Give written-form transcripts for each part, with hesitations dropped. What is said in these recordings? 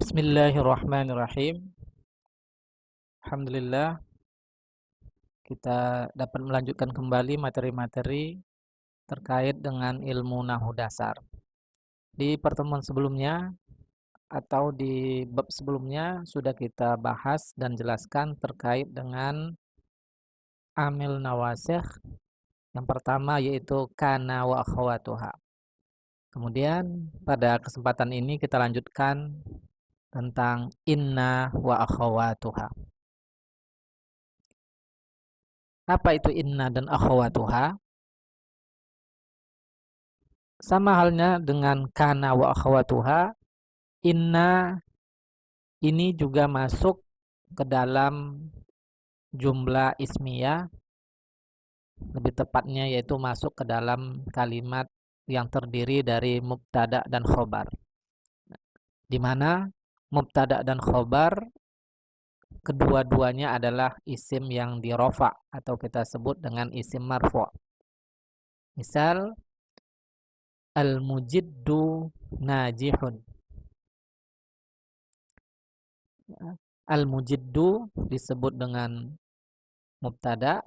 Bismillahirrahmanirrahim. Alhamdulillah kita dapat melanjutkan kembali materi-materi terkait dengan ilmu nahu dasar. Di pertemuan sebelumnya atau di bab sebelumnya sudah kita bahas dan jelaskan terkait dengan amil nawasikh. Yang pertama yaitu kana wa akhawatuha. Kemudian pada kesempatan ini kita lanjutkan tentang inna wa akhawatuha. Apa itu inna dan akhawatuha? Sama halnya dengan kana wa akhawatuha, inna ini juga masuk ke dalam jumlah ismiyah, lebih tepatnya yaitu masuk ke dalam kalimat yang terdiri dari mubtada dan khobar. Di mana mubtada dan khobar kedua-duanya adalah isim yang dirofa atau kita sebut dengan isim marfu'. Misal al-mujiddu najihun. Al-mujiddu disebut dengan mubtada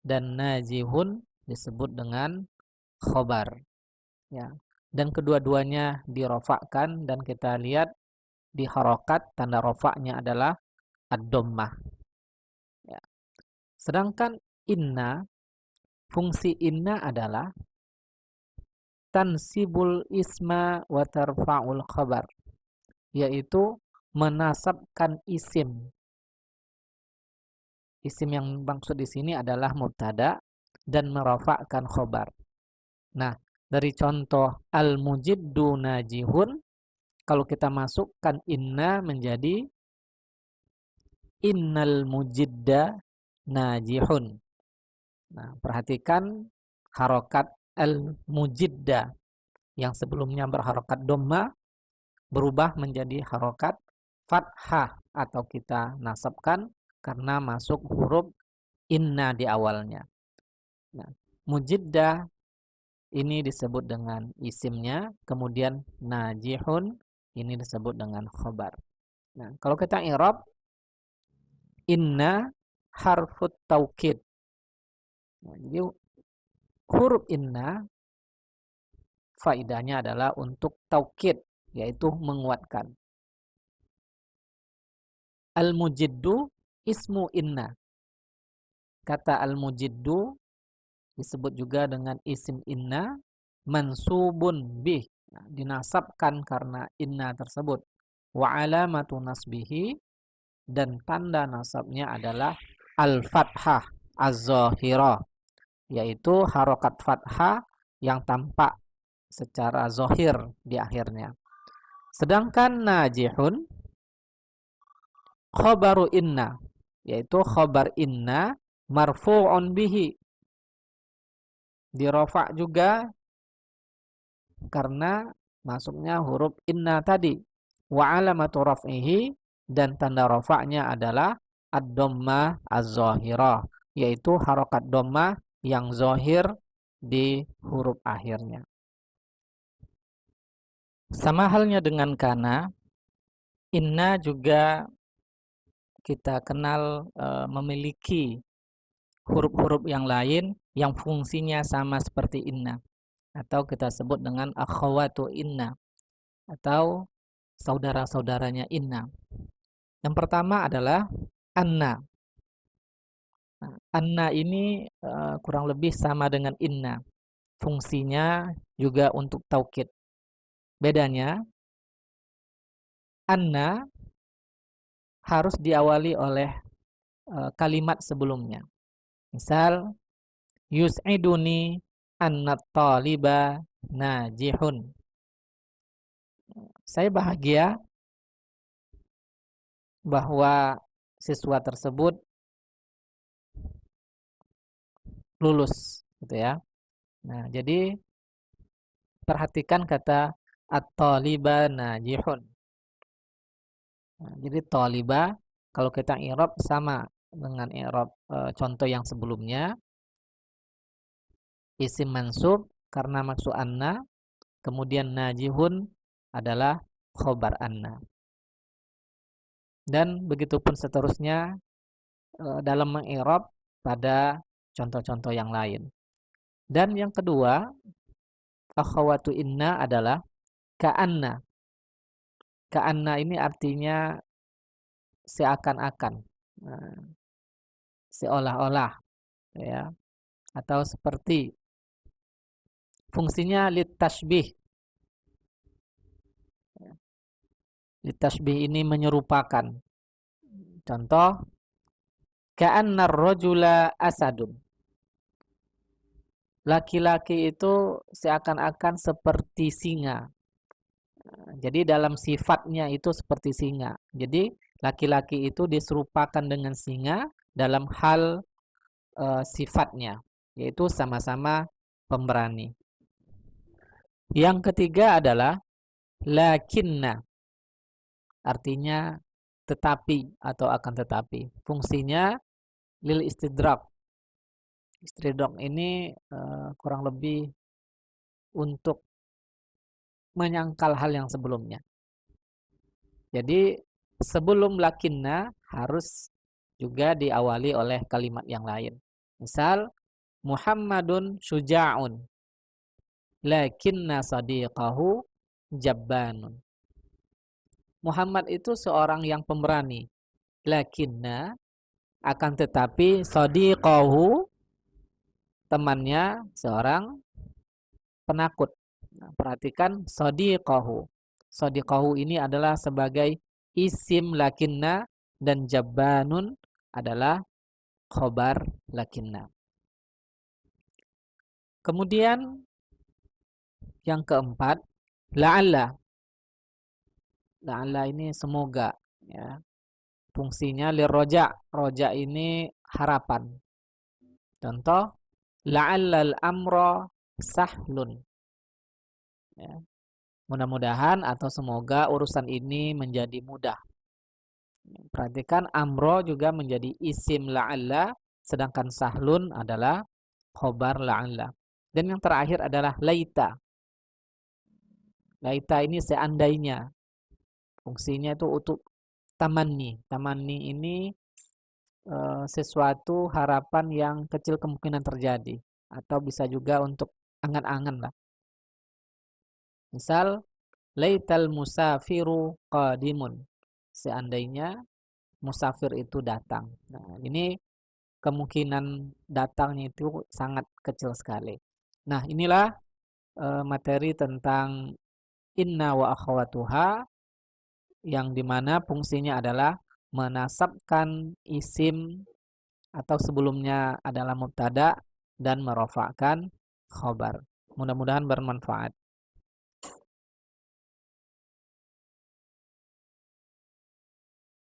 dan najihun disebut dengan khobar. Ya. Dan kedua-duanya dirofakkan dan kita lihat di harokat tanda rofaknya adalah ad-dhammah. Ya. Sedangkan inna, fungsi inna adalah tansibul isma wa tarfa'ul khabar, yaitu menasabkan isim. Isim yang maksud di sini adalah mubtada dan merafa'kan khobar. Nah, dari contoh al-mujiddu najihun, kalau kita masukkan inna menjadi innal mujidda najihun. Nah, perhatikan harokat al-mujidda yang sebelumnya berharokat dhamma berubah menjadi harokat fathah atau kita nasabkan karena masuk huruf inna di awalnya. Nah, mujidda ini disebut dengan isimnya, kemudian najihun ini disebut dengan khobar. Nah, kalau kita i'rab, inna harfut taukid. Nah, jadi huruf inna faidahnya adalah untuk taukid, yaitu menguatkan. Al-mujiddu ismu inna. Kata al-mujiddu disebut juga dengan isim inna, mansubun bih. Nah, dinasabkan karena inna tersebut. Wa alamatu nasbihi, dan tanda nasabnya adalah al-fathah az-zahirah, yaitu harokat fathah yang tampak secara zahir di akhirnya. Sedangkan najihun khobaru inna, yaitu khobar inna marfu'un bihi, dirofa juga karena masuknya huruf inna tadi. Wa alamatu raf'ihi, dan tanda rafa'nya adalah ad-dhammah az-zahirah, yaitu harokat dhammah yang zahir di huruf akhirnya. Sama halnya dengan kana, inna juga kita kenal memiliki huruf-huruf yang lain yang fungsinya sama seperti inna, atau kita sebut dengan akhawatu inna atau saudara-saudaranya inna. Yang pertama adalah anna. Nah, anna ini kurang lebih sama dengan inna. Fungsinya juga untuk taukid. Bedanya, anna harus diawali oleh kalimat sebelumnya. Misal, yus'iduni anna taliba najihun. Saya bahagia bahwa siswa tersebut lulus, gitu ya. Nah, jadi perhatikan kata at-taliba najihun. Nah, jadi taliba kalau kita i'rab sama dengan i'rab contoh yang sebelumnya, isim mansub karena maksud anna, kemudian najihun adalah khobar anna. dan begitupun seterusnya dalam mengi'rab pada contoh-contoh yang lain. Dan yang kedua, akhawatu inna adalah ka'anna. Ka'anna ini artinya seakan-akan, nah, seolah-olah, ya, atau seperti. Fungsinya litashbih. Litashbih ini menyerupakan. Contoh, ka'annar rajula asadun. Laki-laki itu seakan-akan seperti singa. Jadi dalam sifatnya itu seperti singa. Jadi laki-laki itu diserupakan dengan singa dalam hal sifatnya, yaitu sama-sama pemberani. Yang ketiga adalah lakinna, artinya tetapi atau akan tetapi. Fungsinya lil istidrak. Istidrak ini kurang lebih untuk menyangkal hal yang sebelumnya. Jadi sebelum lakinna harus juga diawali oleh kalimat yang lain. Misal, Muhammadun syuja'un, lakinna sadiqahu jabbanun. Muhammad itu seorang yang pemberani, lakinna akan tetapi sadiqahu temannya seorang penakut. Nah, perhatikan sadiqahu. Sadiqahu ini adalah sebagai isim lakinna dan jabbanun adalah khobar lakinna. Kemudian yang keempat, la'alla. La'alla ini semoga, ya. Fungsinya lirroja. Roja ini harapan. Contoh, la'allal amra sahlun. Ya. Mudah-mudahan atau semoga urusan ini menjadi mudah. Perhatikan amro juga menjadi isim la'alla, sedangkan sahlun adalah khobar la'alla. Dan yang terakhir adalah laita. Laita ini seandainya. Fungsinya itu untuk tamanni. Tamanni ini sesuatu harapan yang kecil kemungkinan terjadi. Atau bisa juga untuk angan-angan lah. Misal, laital musafiru qadimun. Seandainya musafir itu datang. Nah, ini kemungkinan datangnya itu sangat kecil sekali. Nah, inilah materi tentang inna wa akhwatuha yang dimana fungsinya adalah menasabkan isim atau sebelumnya adalah mubtada dan merofakkan khobar. Mudah-mudahan bermanfaat.